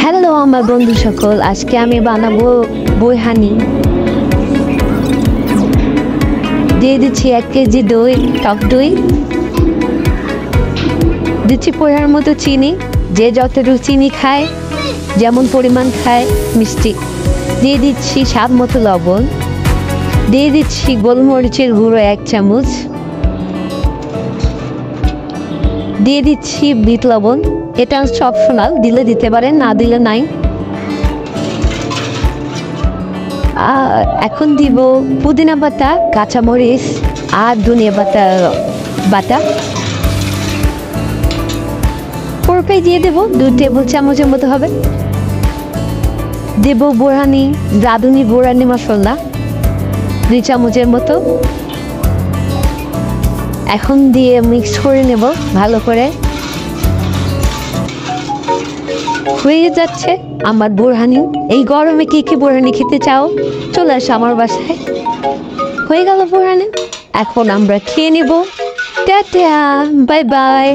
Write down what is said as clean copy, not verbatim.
Hello আমার বন্ধু সকল, আজকে আমি বানাবো বইহানি। দিয়ে দিচ্ছি 1 কেজি দই, টক দই। দিচ্ছি পোহার মতো চিনি, যে যতটুকু চিনি খায়, যেমন পরিমাণ খায় মিষ্টি। দিয়ে দিচ্ছি স্বাদ মতো লবণ। দিয়ে দিচ্ছি গোলমরিচের গুঁড়ো 1 চামচ। দিয়ে দিচ্ছি বিট লবণ, এটা হচ্ছে অপশনাল, দিলে দিতে পারেন, না দিলে নাই। এখন দিব পুদিনা পাতা, কাঁচামরিচ আর ধনিয়া পাতা বাটা। পুরোটাই দিয়ে দেবো, 2 টেবিল চামচের মতো হবে। দেব বোরহানি, রাঁধুনি বোরহানি মশলা 2 চামচের মতো। এখন দিয়ে মিক্স করে নেব ভালো করে। হয়ে যাচ্ছে আমার বোরহানি। এই গরমে কে কে বোরহানি খেতে চাও, চলে আসো আমার বাসায়। হয়ে গেল বোরহানি, এখন আমরা খেয়ে নেব। Tata, bye bye.